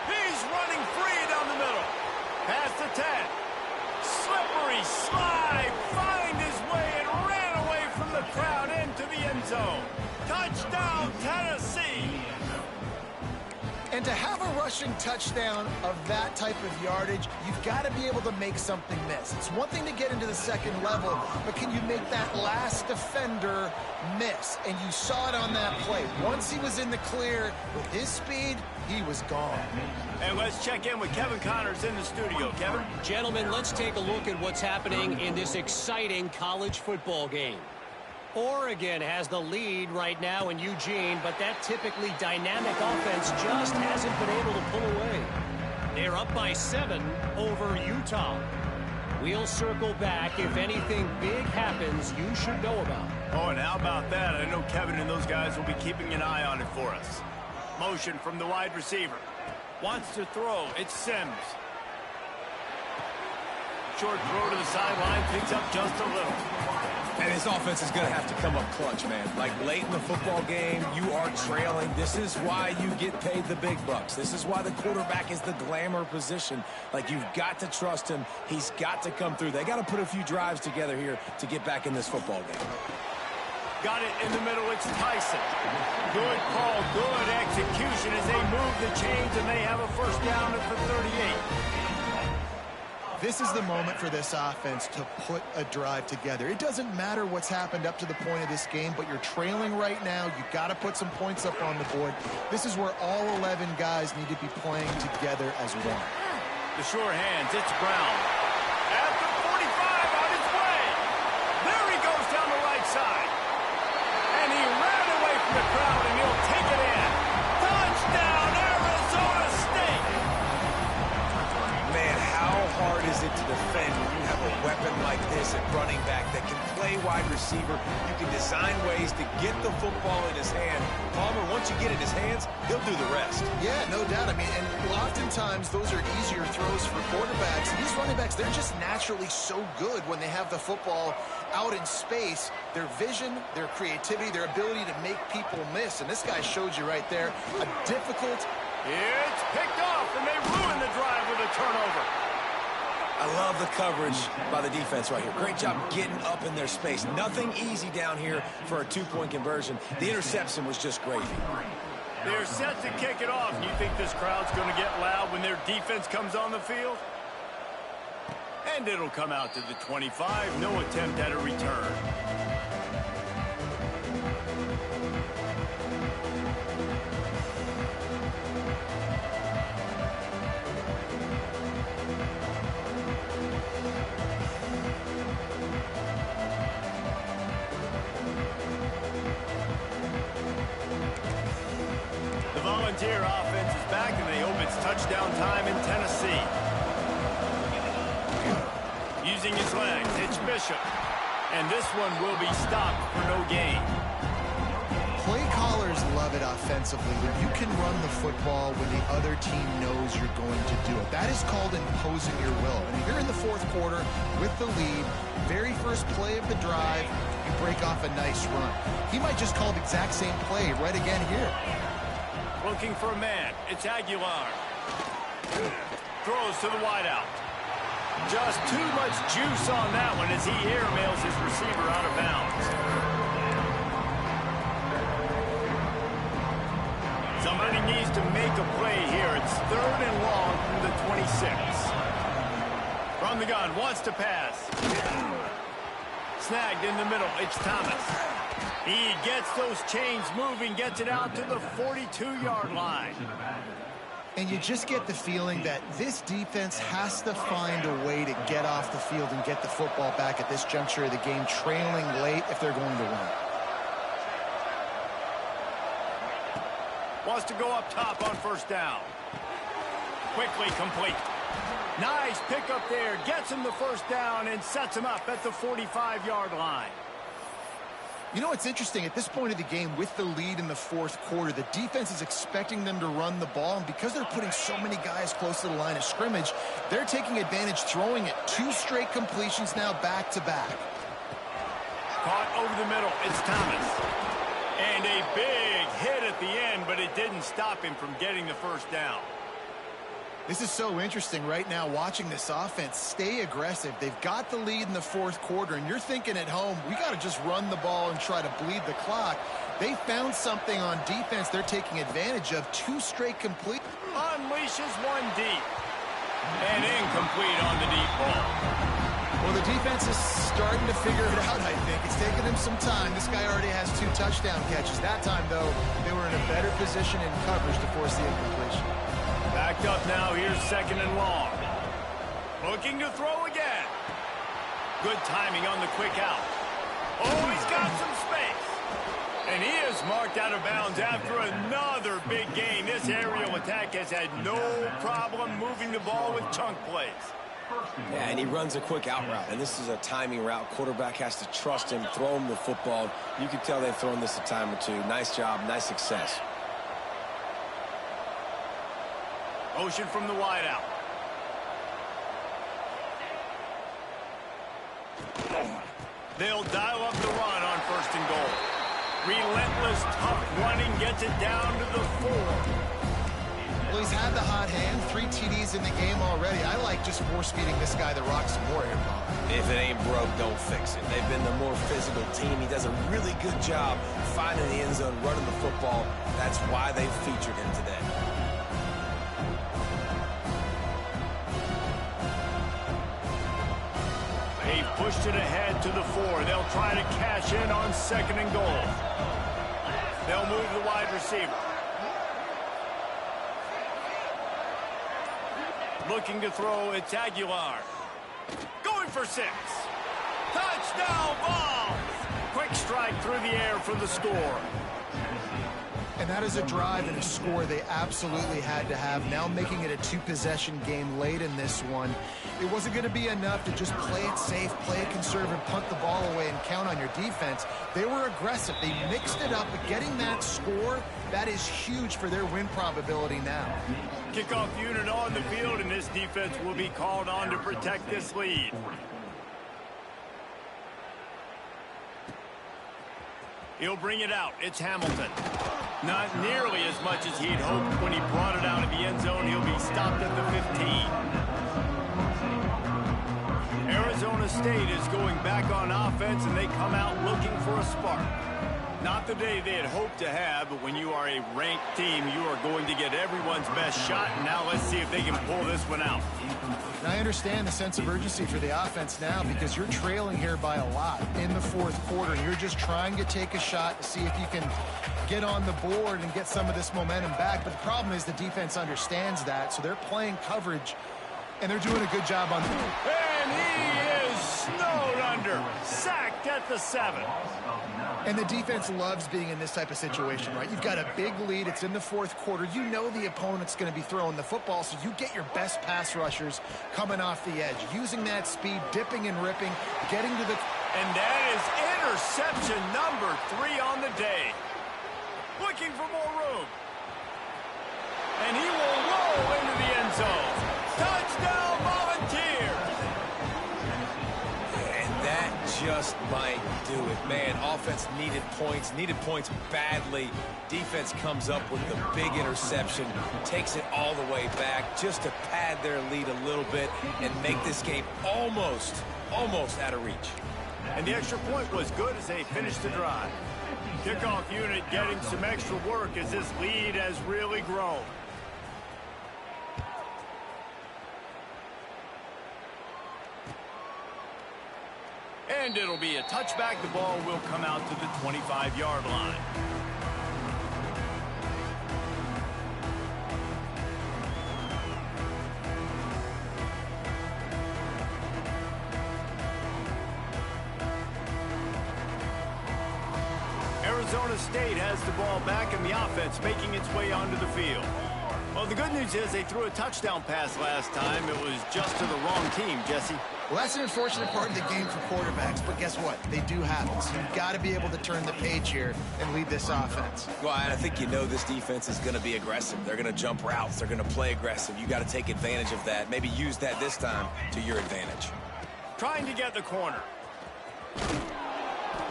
He's running free down the middle. Past the 10. Slippery slide. Find his way and ran away from the crowd into the end zone. Touchdown, Tennessee. And to have a rushing touchdown of that type of yardage, you've got to be able to make something miss. It's one thing to get into the second level, but can you make that last defender miss? And you saw it on that play. Once he was in the clear with his speed, he was gone. And let's check in with Kevin Connors in the studio. Kevin? Gentlemen, let's take a look at what's happening in this exciting college football game. Oregon has the lead right now in Eugene, but that typically dynamic offense just hasn't been able to pull away. They're up by 7 over Utah. We'll circle back if anything big happens you should know about. Oh, and how about that? I know Kevin and those guys will be keeping an eye on it for us. Motion from the wide receiver. Wants to throw. It's Sims. Short throw to the sideline. Picks up just a little. And this offense is going to have to come up clutch, man. Like late in the football game, you are trailing. This is why you get paid the big bucks. This is why the quarterback is the glamour position. Like, you've got to trust him. He's got to come through. They got to put a few drives together here to get back in this football game. Got it in the middle. It's Tyson. Good call, good execution as they move the chains, and they have a first down at the 38. This is the moment for this offense to put a drive together. It doesn't matter what's happened up to the point of this game, but you're trailing right now. You've got to put some points up on the board. This is where all 11 guys need to be playing together as one. The sure hands, it's Brown. At the 45 on his way. There he goes down the right side. And he ran away from the crowd, and he'll take it in. Touchdown, Arizona State. Man, how hard is it to defend when you have a weapon like this at running back that can play wide receiver? You can design ways to get the football in his hand. Palmer, once you get it in his hands, he'll do the rest. Yeah, no doubt. I mean, and oftentimes those are easier throws for quarterbacks. These running backs, they're just naturally so good when they have the football out in space. Their vision, their creativity, their ability to make people miss. And this guy showed you right there a difficult... It's picked off, and they ruin the drive with a turnover. I love the coverage by the defense right here. Great job getting up in their space. Nothing easy down here for a two-point conversion. The interception was just gravy. They're set to kick it off. You think this crowd's going to get loud when their defense comes on the field? And it'll come out to the 25. No attempt at a return. Frontier offense is back, and they hope it's touchdown time in Tennessee. Using his legs, it's Bishop. And this one will be stopped for no gain. Play callers love it offensively when you can run the football when the other team knows you're going to do it. That is called imposing your will. And here in the fourth quarter with the lead, very first play of the drive, you break off a nice run. He might just call the exact same play right again here. Looking for a man. It's Aguilar. Throws to the wideout. Just too much juice on that one as he airmails his receiver out of bounds. Somebody needs to make a play here. It's 3rd and long from the 26. From the gun, wants to pass. Snagged in the middle, it's Thomas. He gets those chains moving, gets it out to the 42-yard line. And you just get the feeling that this defense has to find a way to get off the field and get the football back at this juncture of the game, trailing late if they're going to win. Wants to go up top on first down. Quickly complete. Nice pickup there. Gets him the first down and sets him up at the 45-yard line. You know, it's interesting. At this point of the game, with the lead in the fourth quarter, the defense is expecting them to run the ball. And because they're putting so many guys close to the line of scrimmage, they're taking advantage, throwing it 2 straight completions now back-to-back. Caught over the middle. It's Thomas. And a big hit at the end, but it didn't stop him from getting the first down. This is so interesting right now, watching this offense stay aggressive. They've got the lead in the fourth quarter, and you're thinking at home, we got to just run the ball and try to bleed the clock. They found something on defense they're taking advantage of. 2 straight complete. Unleashes one deep. And incomplete on the deep ball. Well, the defense is starting to figure it out, I think. It's taken him some time. This guy already has 2 touchdown catches. That time, though, they were in a better position in coverage to force the incompletion. Backed up now. Here's 2nd and long. Looking to throw again. Good timing on the quick out. Oh, he's got some space. And he is marked out of bounds after another big gain. This aerial attack has had no problem moving the ball with chunk plays. Yeah, and he runs a quick out route, and this is a timing route. Quarterback has to trust him, throw him the football. You can tell they've thrown this a time or 2. Nice job, nice success. Motion from the wideout. They'll dial up the run on 1st and goal. Relentless, tough running gets it down to the 4. Well, he's had the hot hand, 3 TDs in the game already. I like just force-feeding this guy the rock some more here, Bob. If it ain't broke, don't fix it. They've been the more physical team. He does a really good job finding the end zone, running the football. That's why they've featured him today. They've pushed it ahead to the 4. They'll try to cash in on 2nd and goal. They'll move the wide receiver. Looking to throw, it's Aguilar. Going for 6. Touchdown ball! Quick strike through the air for the score. And that is a drive and a score they absolutely had to have. Now making it a 2-possession game late in this one. It wasn't going to be enough to just play it safe, play it conservative, punt the ball away, and count on your defense. They were aggressive. They mixed it up, but getting that score, that is huge for their win probability now. Kickoff unit on the field, and this defense will be called on to protect this lead. He'll bring it out. It's Hamilton. Not nearly as much as he'd hoped when he brought it out of the end zone. He'll be stopped at the 15. Arizona State is going back on offense, and they come out looking for a spark. Not the day they had hoped to have, but when you are a ranked team, you are going to get everyone's best shot. And now let's see if they can pull this one out. And I understand the sense of urgency for the offense now because you're trailing here by a lot in the fourth quarter. You're just trying to take a shot to see if you can get on the board and get some of this momentum back. But the problem is the defense understands that, so they're playing coverage, and they're doing a good job on that. And he is snowed under. Sacked marked at the 7. And the defense loves being in this type of situation, right? You've got a big lead. It's in the fourth quarter. You know the opponent's going to be throwing the football, so you get your best pass rushers coming off the edge, using that speed, dipping and ripping, getting to the... And that is interception number 3 on the day. Looking for more room. And he will roll into the end zone. Touchdown, Volunteers! And that just might do it. Man, offense needed points badly. Defense comes up with the big interception, takes it all the way back just to pad their lead a little bit and make this game almost out of reach. And the extra point was good as they finished the drive. Kickoff unit getting some extra work as this lead has really grown. And it'll be a touchback. The ball will come out to the 25-yard line. Arizona State has the ball back and the offense making its way onto the field. Well, the good news is they threw a touchdown pass last time. It was just to the wrong team, Jesse. Well, that's an unfortunate part of the game for quarterbacks, but guess what? They do happen. So you've got to be able to turn the page here and lead this offense. Well, I think you know this defense is going to be aggressive. They're going to jump routes. They're going to play aggressive. You got to take advantage of that. Maybe use that this time to your advantage. Trying to get the corner.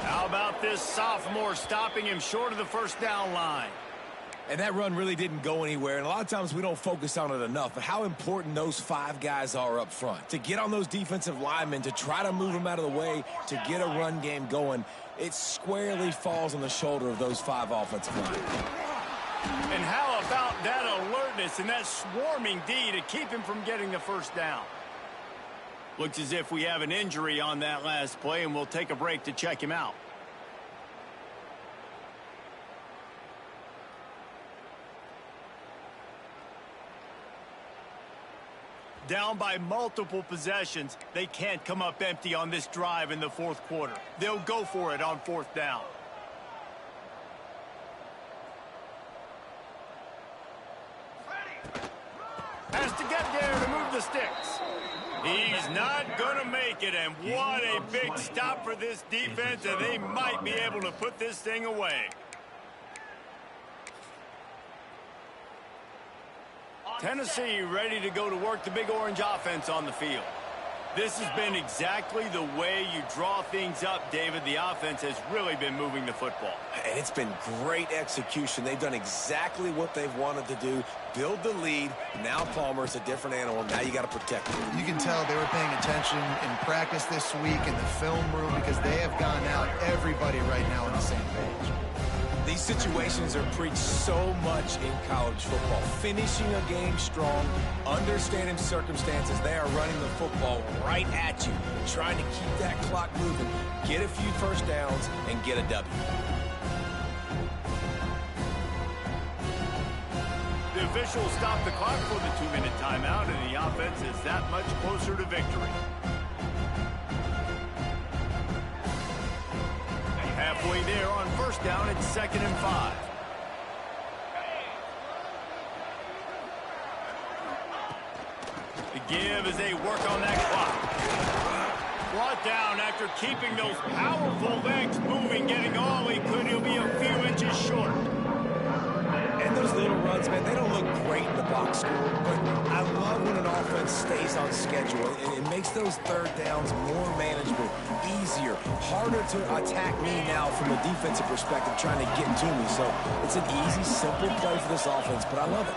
How about this sophomore stopping him short of the first down line? And that run really didn't go anywhere, and a lot of times we don't focus on it enough, but how important those 5 guys are up front. To get on those defensive linemen, to try to move them out of the way, to get a run game going, it squarely falls on the shoulder of those 5 offensive linemen. And how about that alertness and that swarming D to keep him from getting the first down? Looks as if we have an injury on that last play, and we'll take a break to check him out. Down by multiple possessions, they can't come up empty on this drive in the fourth quarter. They'll go for it on fourth down. Has to get there to move the sticks. He's not going to make it, and what a big stop for this defense, and they might be able to put this thing away. Tennessee ready to go to work the Big Orange offense on the field. This has been exactly the way you draw things up, David. The offense has really been moving the football. And it's been great execution. They've done exactly what they've wanted to do. Build the lead. Now Palmer's a different animal. Now you got to protect him. You can tell they were paying attention in practice this week in the film room because they have gone out, everybody right now on the same page. These situations are preached so much in college football. Finishing a game strong, understanding circumstances. They are running the football right at you, trying to keep that clock moving, get a few first downs, and get a W. The officials stopped the clock for the 2-minute timeout, and the offense is that much closer to victory. Halfway there on first down, it's 2nd and 5. The give as they work on that clock. Brought down after keeping those powerful legs moving, getting all he could. He'll be a few inches short. And those little runs, man, they don't look great in the box score, but I love when an offense stays on schedule. It makes those third downs more manageable, easier, harder to attack me now from a defensive perspective trying to get to me. So it's an easy, simple play for this offense, but I love it.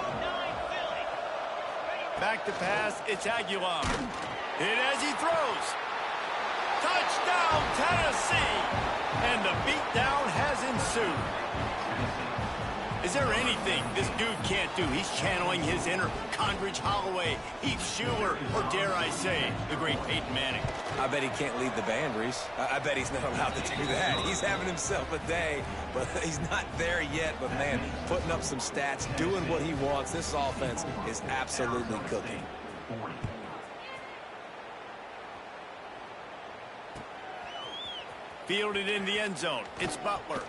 Back to pass, it's Aguilar. Hit as he throws. Touchdown, Tennessee! And the beatdown has ensued. Is there anything this dude can't do? He's channeling his inner Condridge Holloway, Heath Schuler, or dare I say, the great Peyton Manning. I bet he can't lead the band, Reese. I bet he's not allowed to do that. He's having himself a day, but he's not there yet. But, man, putting up some stats, doing what he wants. This offense is absolutely cooking. Fielded in the end zone. It's Butler.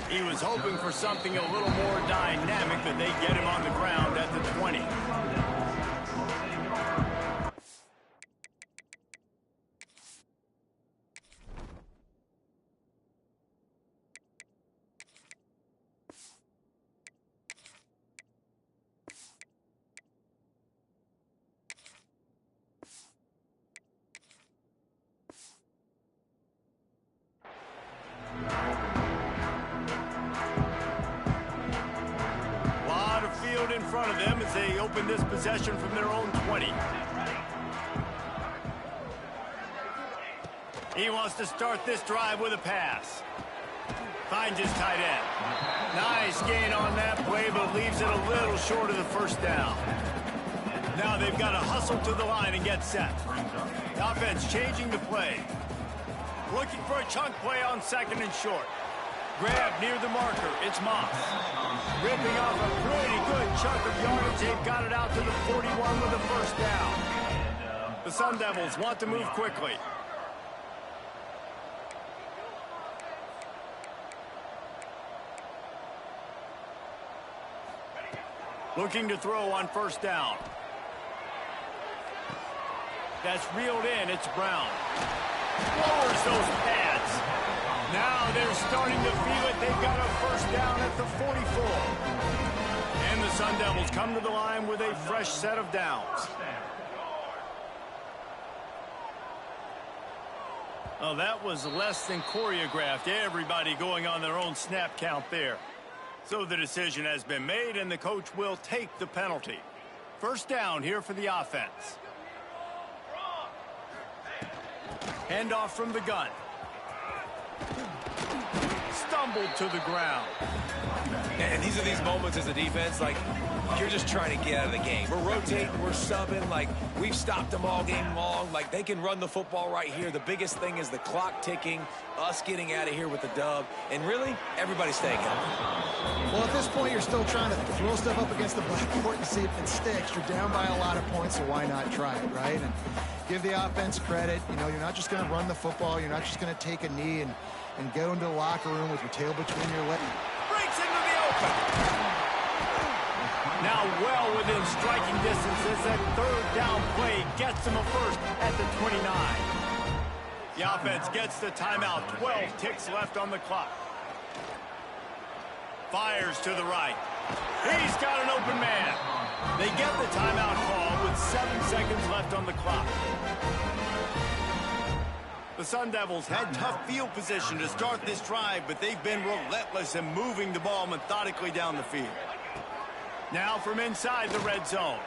He was hoping for something a little more dynamic, but they get him on the ground at the 20. In front of them as they open this possession from their own 20. He wants to start this drive with a pass. Finds his tight end. Nice gain on that play, but leaves it a little short of the first down. Now they've got to hustle to the line and get set. The offense changing the play. Looking for a chunk play on second and short. Grab near the marker. It's Moss. Ripping off a pretty good chunk of yardage. They've got it out to the 41 with a first down. The Sun Devils want to move quickly. Looking to throw on first down. That's reeled in. It's Brown. Lowers those pads. Now they're starting to feel it. They've got a first down at the 44. And the Sun Devils come to the line with a fresh set of downs. Oh, that was less than choreographed. Everybody going on their own snap count there. So the decision has been made, and the coach will take the penalty. First down here for the offense. Handoff from the gun. Stumbled to the ground. And these are these moments as a defense, like, you're just trying to get out of the game. We're rotating, we're subbing, like, we've stopped them all game long. Like, they can run the football right here. The biggest thing is the clock ticking, us getting out of here with the dub, and really, everybody's staying healthy. Well, at this point, you're still trying to throw stuff up against the blackboard and see if it sticks. You're down by a lot of points, so why not try it, right? And give the offense credit. You know, you're not just going to run the football. You're not just going to take a knee and go into the locker room with your tail between your legs. Breaks into the open. Now well within striking distance as that third down play gets them a first at the 29. The offense gets the timeout. 12 ticks left on the clock. Fires to the right. He's got an open man. They get the timeout call with 7 seconds left on the clock. The Sun Devils had tough field position to start this drive, but they've been relentless in moving the ball methodically down the field. Now from inside the red zone.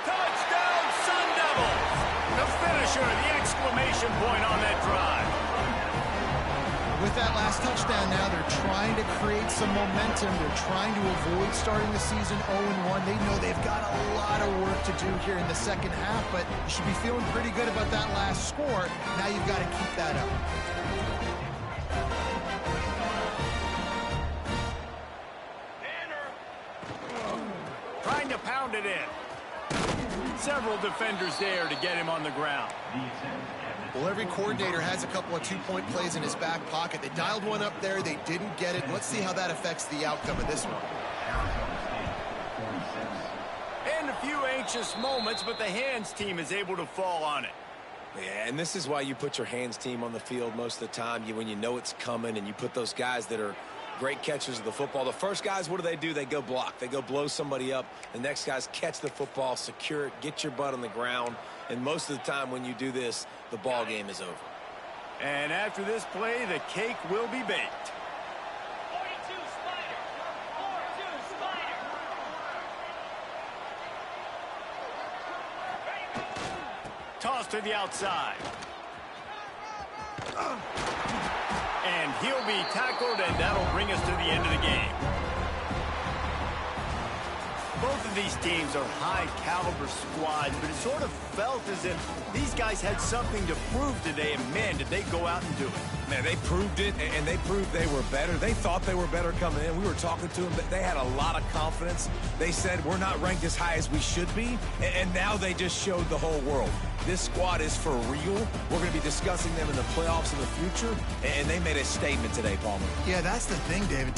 Touchdown, Sun Devils! The finisher, the exclamation point on that drive. With that last touchdown now, they're trying to create some momentum. They're trying to avoid starting the season 0-1. They know they've got a lot of work to do here in the second half, but you should be feeling pretty good about that last score. Now you've got to keep that up. Trying to pound it in. Several defenders there to get him on the ground. Well, every coordinator has a couple of two-point plays in his back pocket. They dialed one up there. They didn't get it. Let's see how that affects the outcome of this one. And a few anxious moments, but the hands team is able to fall on it. Yeah, and this is why you put your hands team on the field most of the time. When you know it's coming, and you put those guys that are great catchers of the football. The first guys, what do? They go block. They go blow somebody up. The next guys catch the football, secure it, get your butt on the ground. And most of the time when you do this, the ball game is over. And after this play, the cake will be baked. 42 Spider. 42 Spider. Toss to the outside. And he'll be tackled, and that'll bring us to the end of the game. Both of these teams are high-caliber squads, but it sort of felt as if these guys had something to prove today, and man, did they go out and do it. Man, they proved it, and they proved they were better. They thought they were better coming in. We were talking to them, but they had a lot of confidence. They said, we're not ranked as high as we should be, and now they just showed the whole world. This squad is for real. We're going to be discussing them in the playoffs in the future, and they made a statement today, Palmer. Yeah, that's the thing, David.